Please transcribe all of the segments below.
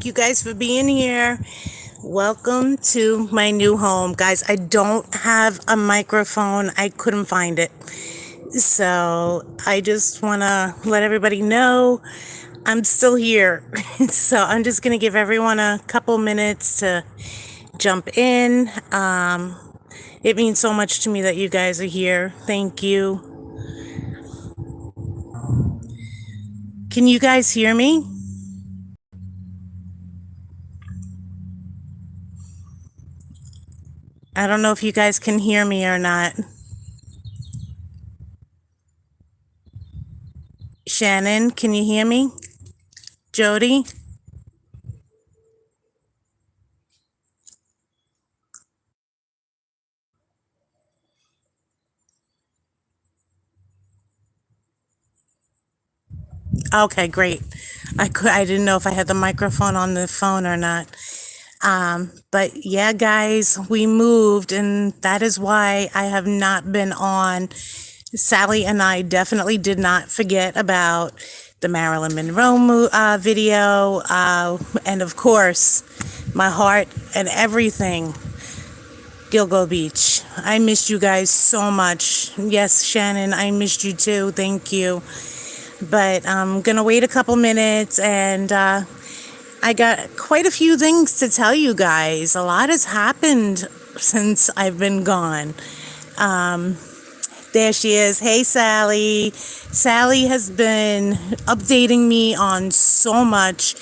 you guys for being here. Welcome to my new home. Guys, I don't have a microphone. I couldn't find it. So I just want to let everybody know I'm still here. So I'm just going to give everyone a couple minutes to jump in. It means so much to me that you guys are here. Thank you. Can you guys hear me? I don't know if you guys can hear me or not. Shannon, can you hear me? Jody? Okay, great. I didn't know if I had the microphone on the phone or not. But yeah, guys, we moved, and that is why I have not been on. Sally and I definitely did not forget about the Marilyn Monroe video, and of course, my heart and everything. Gilgo Beach. I missed you guys so much. Yes, Shannon, I missed you too. Thank you. But I'm gonna wait a couple minutes, and I got quite a few things to tell you guys. A lot has happened since I've been gone. There she is. Hey, Sally. Sally has been updating me on so much.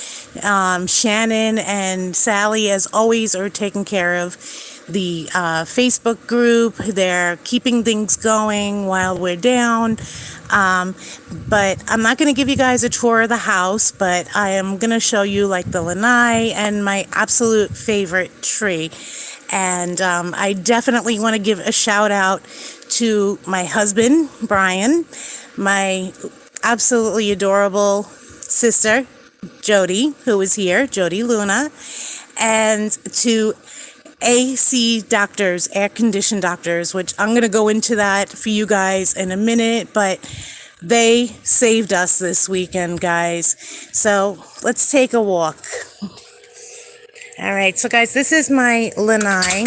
Shannon and Sally, as always, are taking care of the Facebook group. They're keeping things going while we're down. But I'm not going to give you guys a tour of the house, but I am going to show you like the lanai and my absolute favorite tree. And I definitely want to give a shout out to my husband, Brian, my absolutely adorable sister, Jody, who is here, Jody Luna, and to AC doctors, air conditioned doctors, which I'm going to go into that for you guys in a minute, but they saved us this weekend, guys. So let's take a walk. All right, so guys, this is my lanai.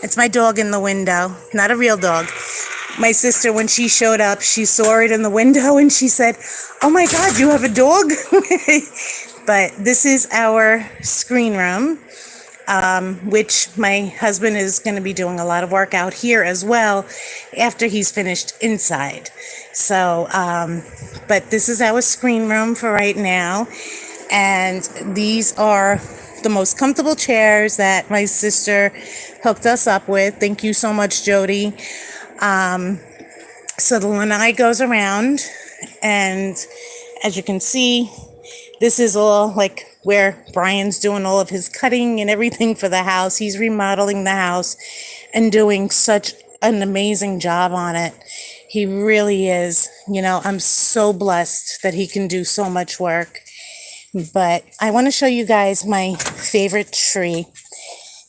It's my dog in the window, not a real dog. My sister, when she showed up, she saw it in the window and she said, "Oh my God, you have a dog?" But this is our screen room, which my husband is going to be doing a lot of work out here as well after he's finished inside. So, but this is our screen room for right now. And these are the most comfortable chairs that my sister hooked us up with. Thank you so much, Jody. So the lanai goes around, and as you can see, this is all like where Brian's doing all of his cutting and everything for the house. He's remodeling the house and doing such an amazing job on it. He really is. You know, I'm so blessed that he can do so much work. But I want to show you guys my favorite tree.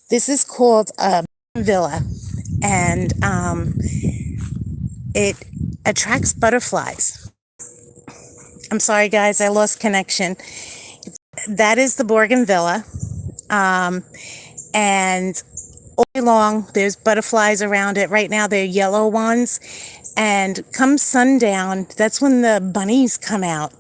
This is called a villa, and it attracts butterflies. I'm sorry, guys, I lost connection. That is the bougainvillea, and all day long there's butterflies around it. Right now they're yellow ones, and come sundown, that's when the bunnies come out.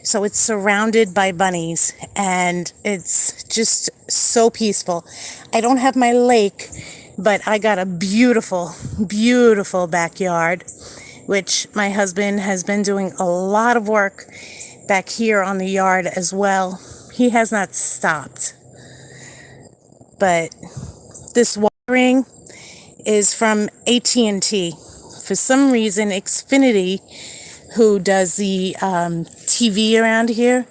So it's surrounded by bunnies, and it's just so peaceful. I don't have my lake, but I got a beautiful, beautiful backyard, which my husband has been doing a lot of work back here on the yard as well. He has not stopped. But this watering is from AT&T. For some reason, Xfinity, who does the TV around here,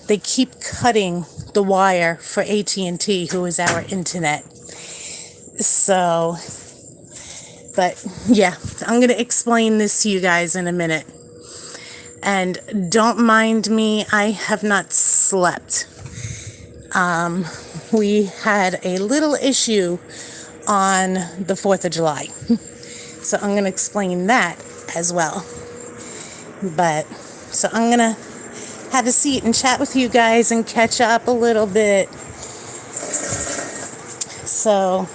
they keep cutting the wire for AT&T, who is our internet. So, but yeah, I'm going to explain this to you guys in a minute. And don't mind me, I have not slept. We had a little issue on the 4th of July. So I'm going to explain that as well. But, so I'm going to have a seat and chat with you guys and catch up a little bit. So,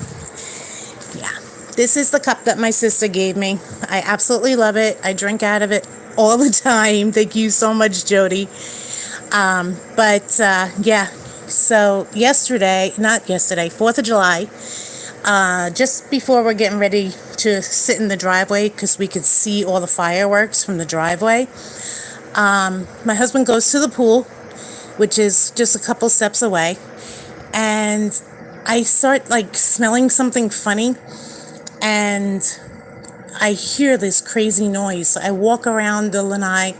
yeah, this is the cup that my sister gave me. I absolutely love it. I drink out of it all the time. Thank you so much, Jody. Yeah, so not yesterday, 4th of July, just before we're getting ready to sit in the driveway because we could see all the fireworks from the driveway, my husband goes to the pool, which is just a couple steps away, and I start like smelling something funny, and I hear this crazy noise. So I walk around the lanai,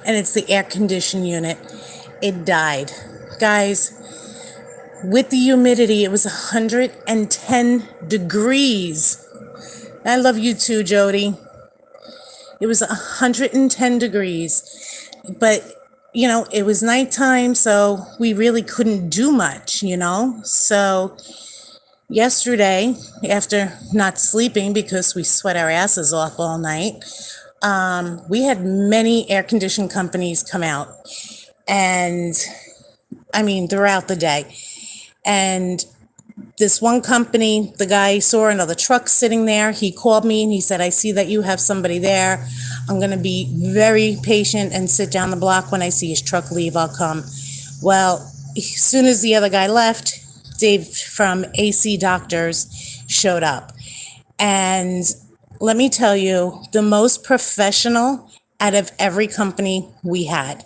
and it's the air conditioning unit. It died. Guys, with the humidity, it was 110 degrees. I love you too, Jody. It was 110 degrees. But, it was nighttime, so we really couldn't do much, So yesterday, after not sleeping because we sweat our asses off all night, we had many air conditioning companies come out. And throughout the day. And this one company, the guy saw another truck sitting there. He called me and he said, I see that you have somebody there. I'm going to be very patient and sit down the block. When I see his truck leave, I'll come. Well, as soon as the other guy left, Dave from AC Doctors showed up. And let me tell you, the most professional out of every company we had.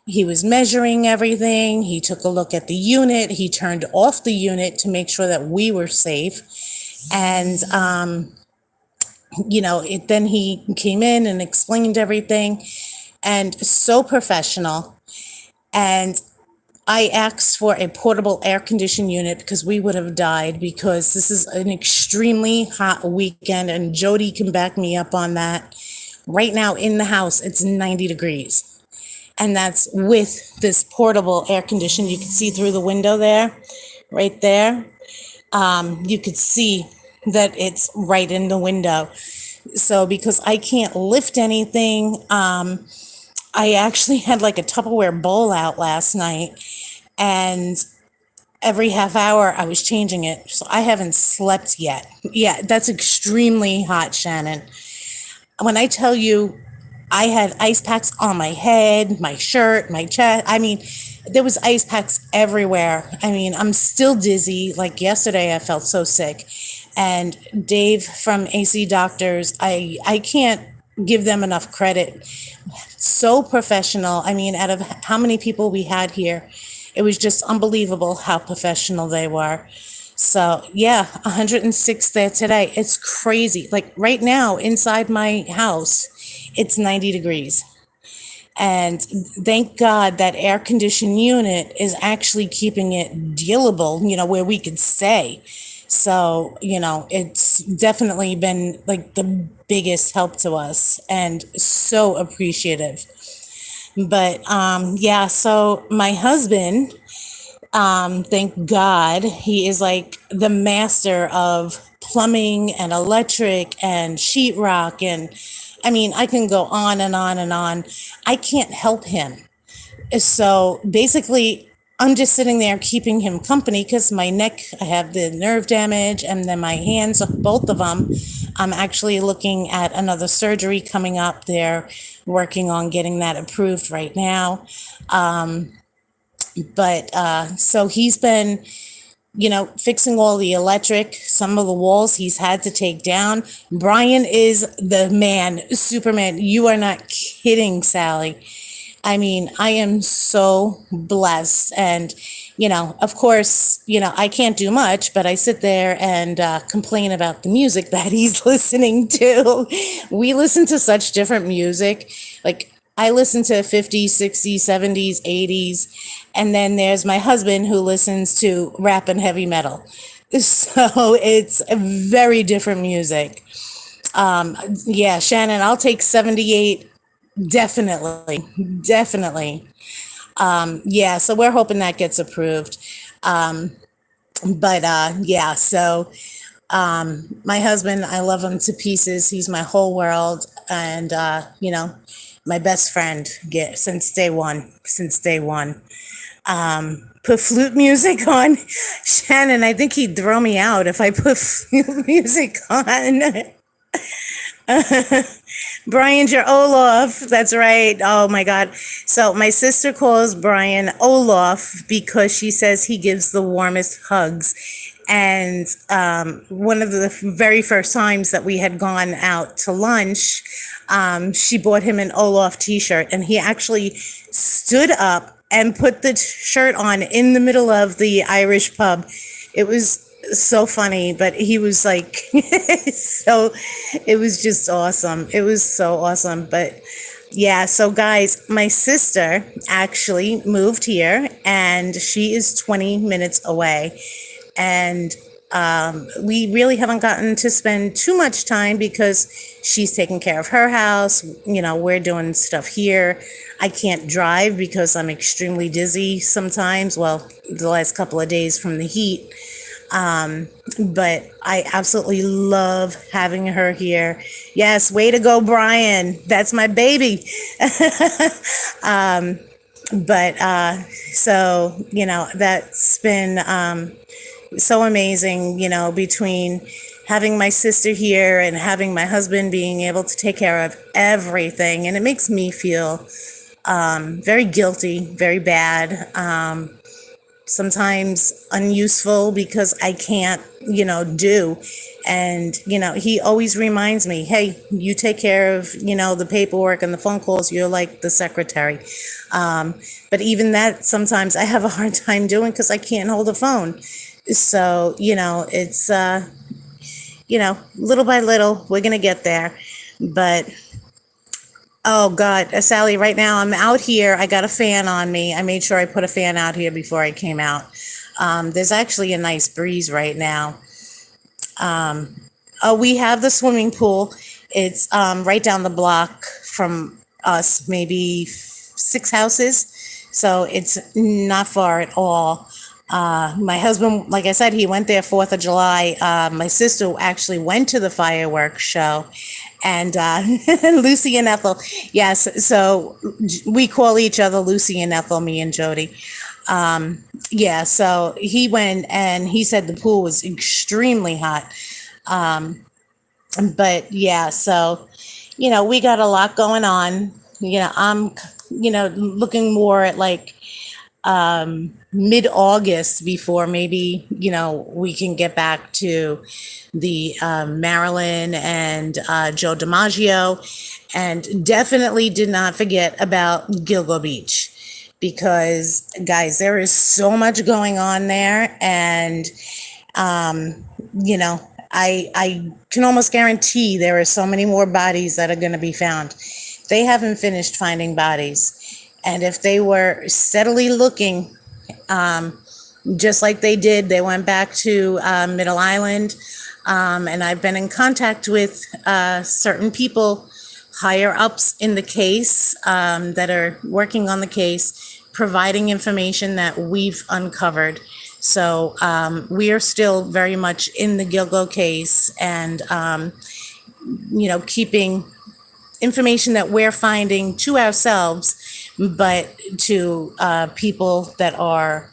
He was measuring everything. He took a look at the unit. He turned off the unit to make sure that we were safe. And, then he came in and explained everything, and so professional. And I asked for a portable air conditioning unit because we would have died, because this is an extremely hot weekend, and Jody can back me up on that. Right now in the house, it's 90 degrees. And that's with this portable air conditioner. You can see through the window there, right there. You could see that it's right in the window. So because I can't lift anything, I actually had like a Tupperware bowl out last night, and every half hour I was changing it. So I haven't slept yet. Yeah, that's extremely hot, Shannon. When I tell you, I had ice packs on my head, my shirt, my chest. There was ice packs everywhere. I'm still dizzy. Like yesterday, I felt so sick. And Dave from AC Doctors, I can't give them enough credit. So professional. Out of how many people we had here, it was just unbelievable how professional they were. So yeah, 106 there today. It's crazy. Like right now inside my house, it's 90 degrees. And thank God that air conditioning unit is actually keeping it dealable, where we could stay. So, it's definitely been like the biggest help to us, and so appreciative. But so my husband, thank God, he is like the master of plumbing and electric and sheetrock, and I can go on and on and on. I can't help him. So basically, I'm just sitting there keeping him company because my neck, I have the nerve damage, and then my hands, both of them, I'm actually looking at another surgery coming up. They're working on getting that approved right now. So he's been fixing all the electric. Some of the walls he's had to take down. Brian is the man, Superman. You are not kidding, Sally. I am so blessed. And, of course, I can't do much, but I sit there and complain about the music that he's listening to. We listen to such different music. Like, I listen to 50s, 60s, 70s, 80s. And then there's my husband who listens to rap and heavy metal. So it's a very different music. Shannon, I'll take 78. Definitely. So we're hoping that gets approved. My husband, I love him to pieces. He's my whole world. And, my best friend, get since day one. Since day one. Put flute music on. Shannon, I think he'd throw me out if I put flute music on. Brian's your Olaf. That's right. Oh my God. So my sister calls Brian Olaf because she says he gives the warmest hugs. And one of the very first times that we had gone out to lunch, she bought him an Olaf t-shirt, and he actually stood up and put the shirt on in the middle of the Irish pub. It was so funny, but he was like, so it was just awesome. It was so awesome. But yeah, so guys, my sister actually moved here and she is 20 minutes away. And we really haven't gotten to spend too much time because she's taking care of her house. You know, we're doing stuff here. I can't drive because I'm extremely dizzy sometimes. Well, the last couple of days from the heat. But I absolutely love having her here. Yes, way to go, Brian. That's my baby. So, you know, that's been so amazing, you know, between having my sister here and having my husband being able to take care of everything. And it makes me feel very guilty, very bad. Sometimes unuseful because I can't, you know, do. And, you know, he always reminds me, hey, you take care of, you know, the paperwork and the phone calls. You're like the secretary. But even that, sometimes I have a hard time doing because I can't hold a phone. So, you know, it's, you know, little by little, we're going to get there. But oh God, Sally, right now I'm out here. I got a fan on me. I made sure I put a fan out here before I came out. There's actually a nice breeze right now. Oh, we have the swimming pool. It's right down the block from us, maybe 6 houses. So it's not far at all. My husband, like I said, he went there 4th of July. My sister actually went to the fireworks show. And Lucy and Ethel, yes. So we call each other Lucy and Ethel, me and Jody. Yeah, so he went and he said the pool was extremely hot. But yeah, so, you know, we got a lot going on. You know, I'm, you know, looking more at like mid-August before maybe, you know, we can get back to the Marilyn and Joe DiMaggio. And definitely did not forget about Gilgo Beach because, guys, there is so much going on there. And, you know, I can almost guarantee there are so many more bodies that are going to be found. They haven't finished finding bodies. And if they were steadily looking, just like they did, they went back to Middle Island. And I've been in contact with certain people higher ups in the case that are working on the case, providing information that we've uncovered. So we are still very much in the Gilgo case and, you know, keeping information that we're finding to ourselves, but to people that are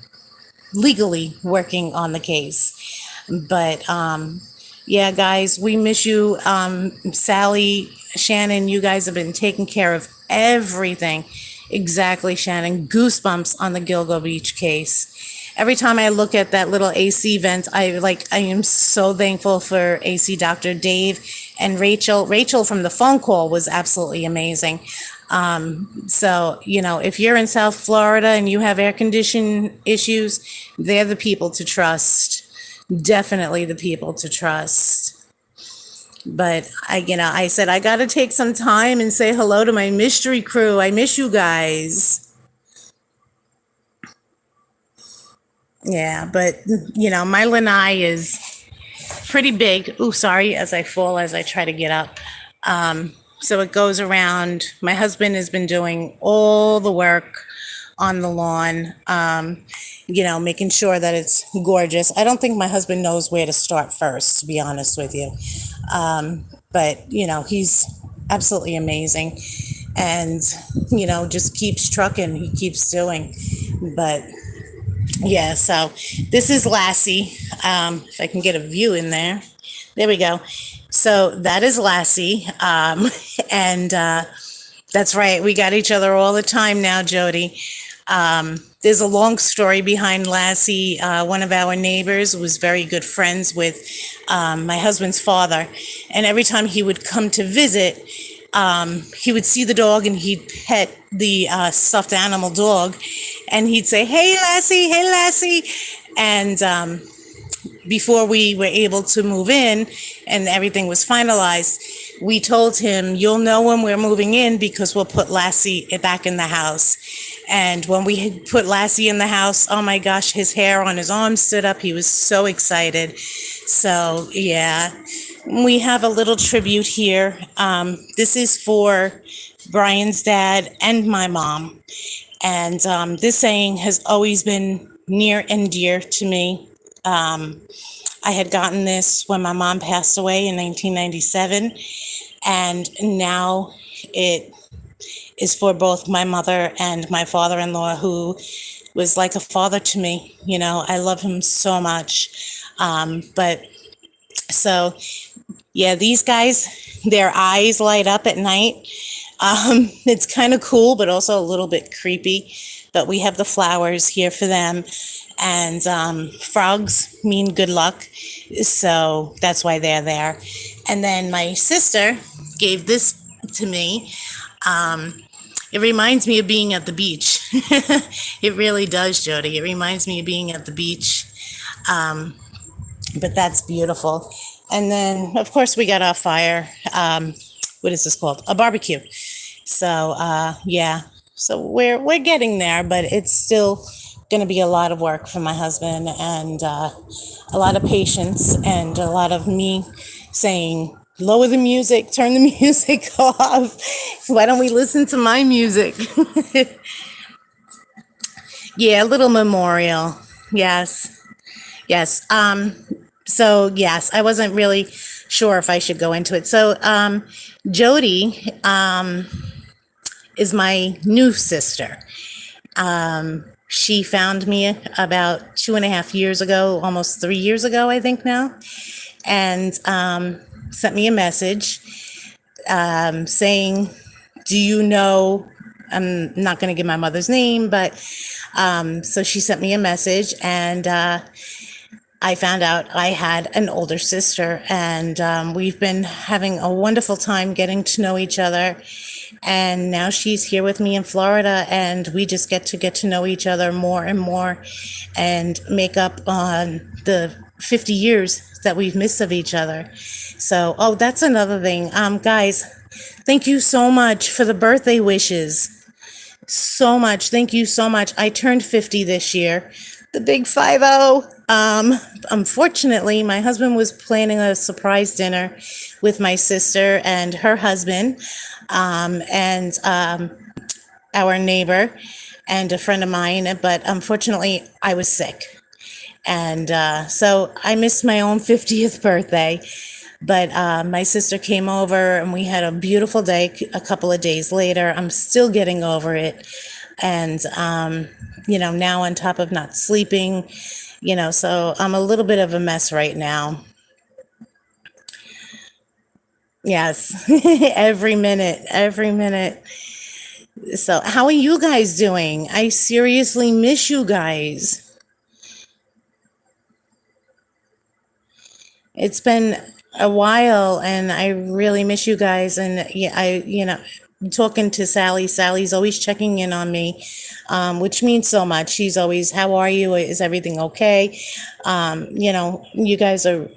legally working on the case. But yeah, guys, we miss you. Sally, Shannon, you guys have been taking care of everything. Exactly, Shannon. Goosebumps on the Gilgo Beach case. Every time I look at that little AC vent, I am so thankful for AC Dr. Dave and Rachel. Rachel from the phone call was absolutely amazing. So, you know, if you're in South Florida and you have air condition issues, they're the people to trust. Definitely the people to trust. But you know, I said, I got to take some time and say hello to my mystery crew. I miss you guys. Yeah, but you know, my lanai is pretty big. Ooh, sorry, as I fall, as I try to get up. So it goes around. My husband has been doing all the work on the lawn, you know, making sure that it's gorgeous. I don't think my husband knows where to start first, to be honest with you. But, you know, he's absolutely amazing. and just keeps trucking. He keeps doing. But yeah, so this is Lassie. If I can get a view in there. There we go. So that is Lassie. And that's right. We got each other all the time now, Jody. There's a long story behind Lassie. One of our neighbors was very good friends with my husband's father. And every time he would come to visit, he would see the dog and he'd pet the stuffed animal dog. And he'd say, "Hey, Lassie, hey, Lassie." And before we were able to move in and everything was finalized, we told him, "You'll know when we're moving in because we'll put Lassie back in the house." And when we had put Lassie in the house, oh my gosh, his hair on his arm stood up. He was so excited. So yeah, we have a little tribute here. This is for Brian's dad and my mom. And this saying has always been near and dear to me. I had gotten this when my mom passed away in 1997, and now it is for both my mother and my father-in-law, who was like a father to me. I love him so much. But so, yeah, these guys, their eyes light up at night. It's kind of cool, but also a little bit creepy. But we have the flowers here for them. And frogs mean good luck. So that's why they're there. And then my sister gave this to me. It reminds me of being at the beach. It really does, Jody. It reminds me of being at the beach. But that's beautiful. And then, of course, we got our fire. What is this called? A barbecue. So, yeah. So we're getting there, but it's still going to be a lot of work for my husband, and a lot of patience, and a lot of me saying, "Lower the music, turn the music off. Why don't we listen to my music?" Yeah, a little memorial. Yes. Yes. So yes, I wasn't really sure if I should go into it. So Jody is my new sister. She found me about 2.5 years ago, almost 3 years ago, I think now, and sent me a message saying, "Do you know?" I'm not going to give my mother's name, but so she sent me a message, and I found out I had an older sister, and we've been having a wonderful time getting to know each other. And now she's here with me in Florida, and we just get to know each other more and more, and make up on the 50 years that we've missed of each other. So, oh, that's another thing. Guys, thank you so much for the birthday wishes. So much. Thank you so much. I turned 50 this year. The big 50. Unfortunately, my husband was planning a surprise dinner with my sister and her husband, and our neighbor and a friend of mine. But unfortunately, I was sick. And so I missed my own 50th birthday. But my sister came over and we had a beautiful day a couple of days later. I'm still getting over it. And, now on top of not sleeping, so I'm a little bit of a mess right now. Yes, every minute, every minute. So, how are you guys doing? I seriously miss you guys. It's been a while, and I really miss you guys. And yeah, talking to Sally. Sally's always checking in on me, which means so much. She's always, "How are you? Is everything okay?" You guys are,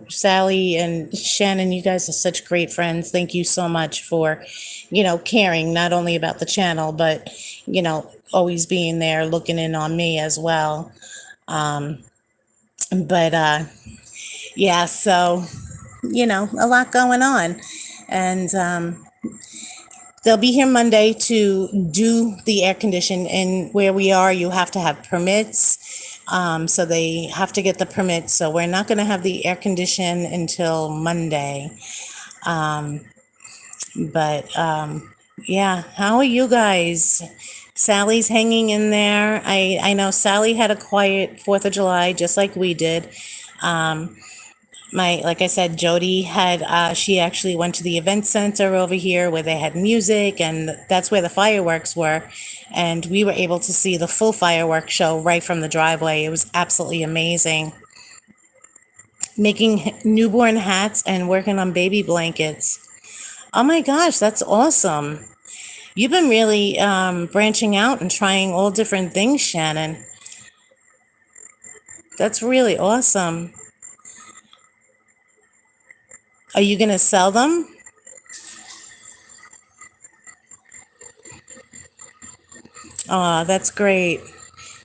Sally and Shannon, you guys are such great friends. Thank you so much for, caring not only about the channel, but, always being there, looking in on me as well. But yeah, so, a lot going on. And they'll be here Monday to do the air condition. And where we are, you have to have permits. So they have to get the permits. So we're not going to have the air condition until Monday. But Yeah, how are you guys? Sally's hanging in there. I know Sally had a quiet 4th of July just like we did. Um, like I said, Jody had, she actually went to the event center over here where they had music, and that's where the fireworks were. And we were able to see the full fireworks show right from the driveway. It was absolutely amazing. Making newborn hats and working on baby blankets. Oh my gosh, that's awesome. You've been really branching out and trying all different things, Shannon. That's really awesome. Are you going to sell them? Oh, that's great.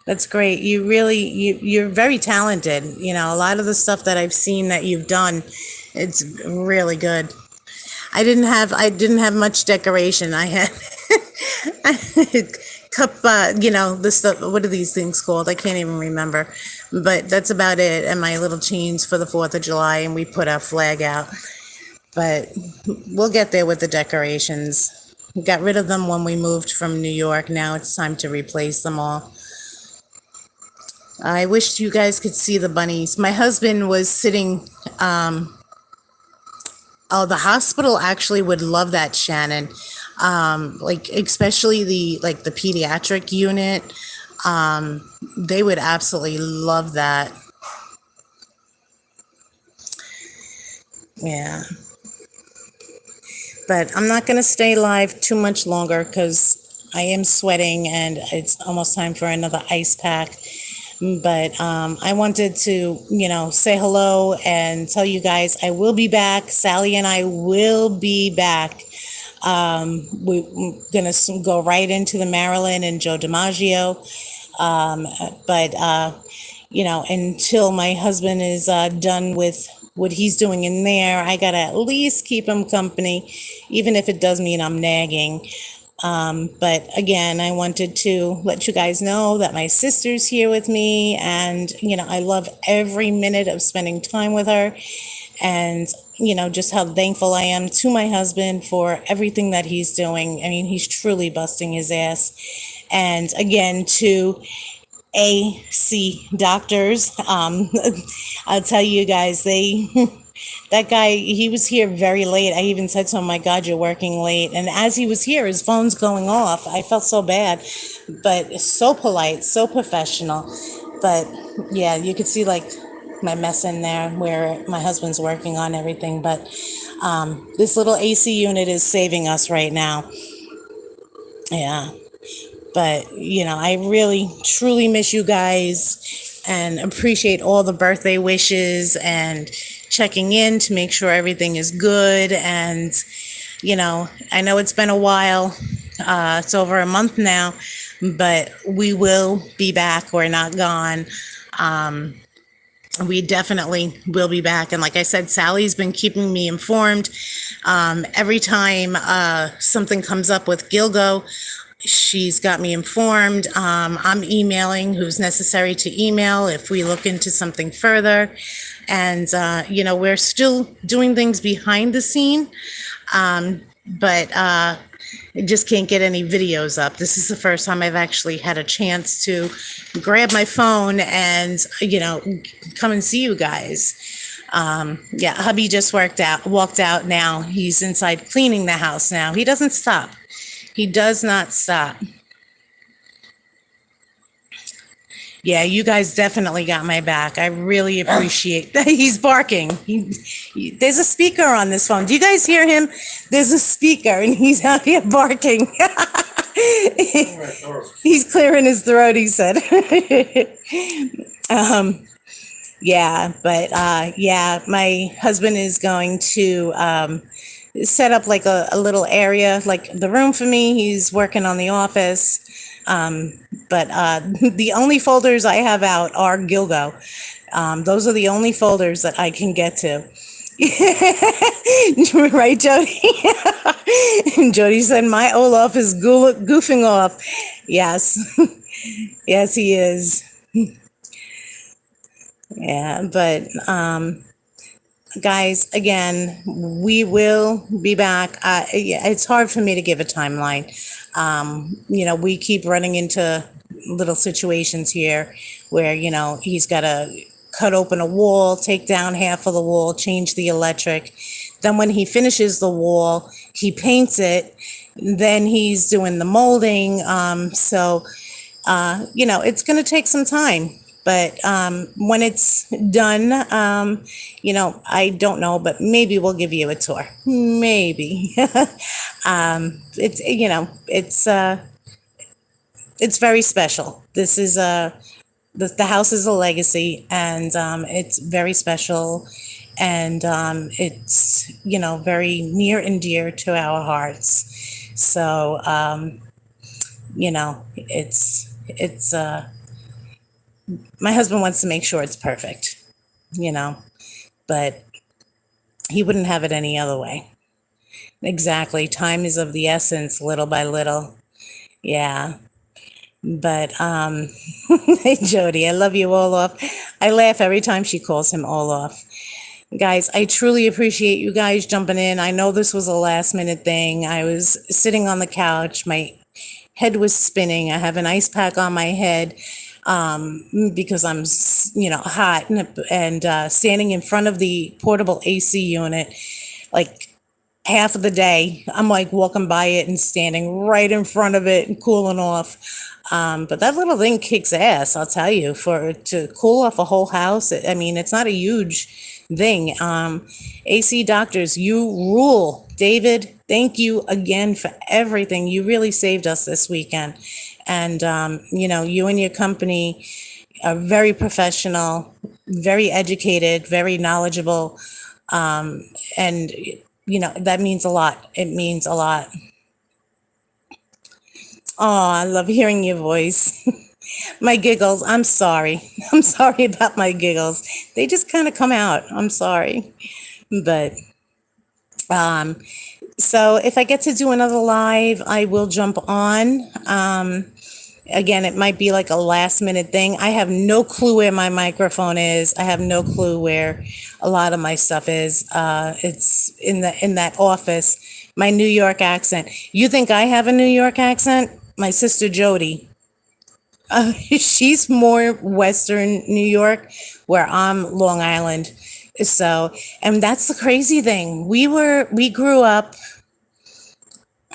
That's great. You're very talented. You know, a lot of the stuff that I've seen that you've done, it's really good. I didn't have much decoration. I had cup, the stuff. What are these things called? I can't even remember. But that's about it. And my little chains for the 4th of July, and we put our flag out. But we'll get there with the decorations. We got rid of them when we moved from New York. Now it's time to replace them all. I wish you guys could see the bunnies. My husband was sitting. Oh, the hospital actually would love that, Shannon. Like especially the pediatric unit. They would absolutely love that. Yeah. But I'm not going to stay live too much longer because I am sweating and it's almost time for another ice pack. But I wanted to, say hello and tell you guys I will be back. Sally and I will be back. We're going to go right into the Marilyn and Joe DiMaggio. But until my husband is done with what he's doing in there, I got to at least keep him company, even if it does mean I'm nagging. But again, I wanted to let you guys know that my sister's here with me, and I love every minute of spending time with her, and just how thankful I am to my husband for everything that he's doing. I mean, he's truly busting his ass. And again, to AC doctors, I'll tell you guys, that guy, he was here very late. I even said to him, my God, you're working late. And as he was here, his phone's going off. I felt so bad, but so polite, so professional. But yeah, you could see like my mess in there where my husband's working on everything. But this little AC unit is saving us right now. Yeah. But, I really, truly miss you guys and appreciate all the birthday wishes and checking in to make sure everything is good. And, I know it's been a while. It's over a month now, but we will be back. We're not gone. We definitely will be back. And like I said, Sally's been keeping me informed. Every time something comes up with Gilgo, she's got me informed. I'm emailing who's necessary to email if we look into something further. And, we're still doing things behind the scene, but just can't get any videos up. This is the first time I've actually had a chance to grab my phone and, come and see you guys. Yeah, hubby just walked out now. He's inside cleaning the house now. He doesn't stop. He does not stop. Yeah, you guys definitely got my back. I really appreciate that. He's barking. There's a speaker on this phone. Do you guys hear him? There's a speaker and he's out here barking. He's clearing his throat, he said. Yeah, but yeah, my husband is going to set up like a little area, like the room for me. He's working on the office. But the only folders I have out are Gilgo. Those are the only folders that I can get to. Right, Jody? And Jody said, my Olaf is goofing off. Yes. Yes, he is. Yeah, but guys, again, we will be back. Yeah, it's hard for me to give a timeline. We keep running into little situations here where, he's got to cut open a wall, take down half of the wall, change the electric. Then when he finishes the wall, he paints it. Then he's doing the molding. It's going to take some time. But when it's done, I don't know, but maybe we'll give you a tour. Maybe. It's very special. This is the house is a legacy, and it's very special, and it's very near and dear to our hearts. So it's my husband wants to make sure it's perfect, but he wouldn't have it any other way. Exactly. Time is of the essence, little by little. Yeah. But hey Jody, I love you, Olaf. I laugh every time she calls him Olaf. Guys, I truly appreciate you guys jumping in. I know this was a last minute thing. I was sitting on the couch, my head was spinning. I have an ice pack on my head because I'm, hot, and standing in front of the portable AC unit, like half of the day, I'm like walking by it and standing right in front of it and cooling off. But that little thing kicks ass, I'll tell you, to cool off a whole house. I mean, it's not a huge thing. AC doctors, you rule. David, thank you again for everything. You really saved us this weekend. And, you and your company are very professional, very educated, very knowledgeable. And that means a lot. It means a lot. Oh, I love hearing your voice. My giggles. I'm sorry. I'm sorry about my giggles. They just kind of come out. I'm sorry. But so if I get to do another live, I will jump on. Again, it might be like a last minute thing. I have no clue where my microphone is. I have no clue where a lot of my stuff is. It's in that office. My New York accent. You think I have a New York accent? My sister Jody. She's more Western New York, where I'm Long Island. So, and that's the crazy thing. We grew up,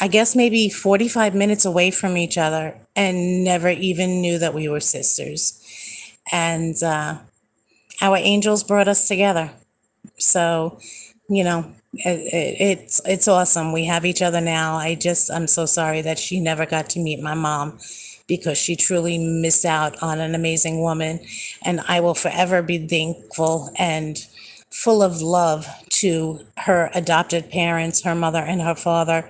I guess maybe 45 minutes away from each other and never even knew that we were sisters. And our angels brought us together. So, it's awesome. We have each other now. I'm so sorry that she never got to meet my mom because she truly missed out on an amazing woman. And I will forever be thankful and full of love to her adopted parents, her mother and her father,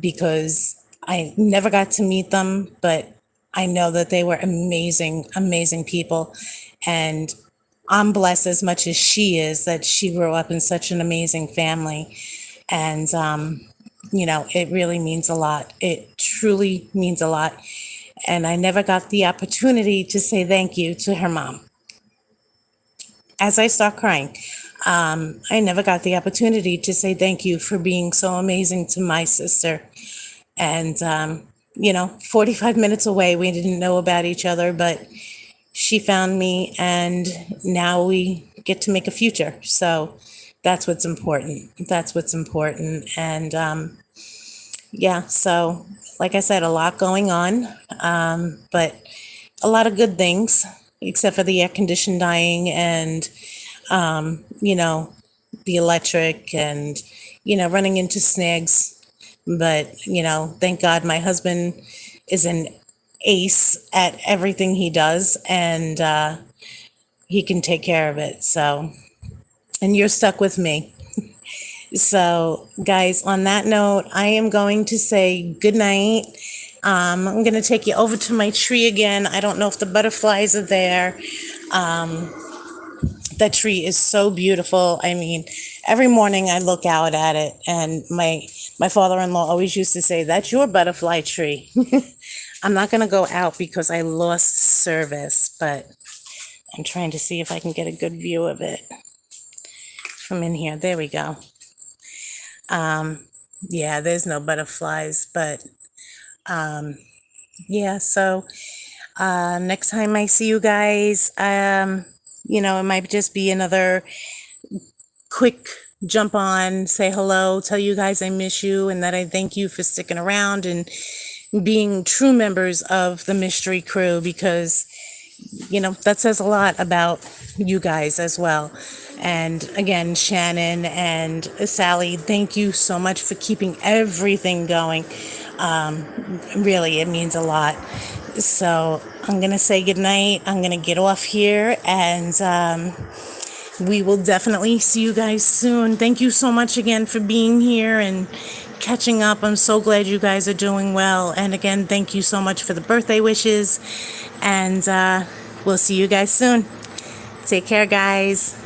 because I never got to meet them, but I know that they were amazing, amazing people. And I'm blessed as much as she is that she grew up in such an amazing family. And, it really means a lot. It truly means a lot. And I never got the opportunity to say thank you to her mom. As I start crying, I never got the opportunity to say thank you for being so amazing to my sister. And, 45 minutes away, we didn't know about each other, but she found me, and now we get to make a future. So that's what's important. That's what's important. And so like I said, a lot going on, but a lot of good things, except for the air condition dying and, the electric and, running into snags. But, thank God my husband is an ace at everything he does, and he can take care of it. So, and you're stuck with me. So, guys, on that note, I am going to say good night. I'm going to take you over to my tree again. I don't know if the butterflies are there. That tree is so beautiful. I mean, every morning I look out at it, and my father-in-law always used to say, "That's your butterfly tree." I'm not going to go out because I lost service, but I'm trying to see if I can get a good view of it come in here. There we go. Yeah, there's no butterflies, but yeah, so next time I see you guys, it might just be another quick jump on, say hello, tell you guys I miss you and that I thank you for sticking around and being true members of the mystery crew, because that says a lot about you guys as well. And again, Shannon and Sally, thank you so much for keeping everything going. Really, it means a lot. So I'm going to say goodnight. I'm going to get off here, and we will definitely see you guys soon. Thank you so much again for being here and catching up. I'm so glad you guys are doing well. And again, thank you so much for the birthday wishes. And we'll see you guys soon. Take care, guys.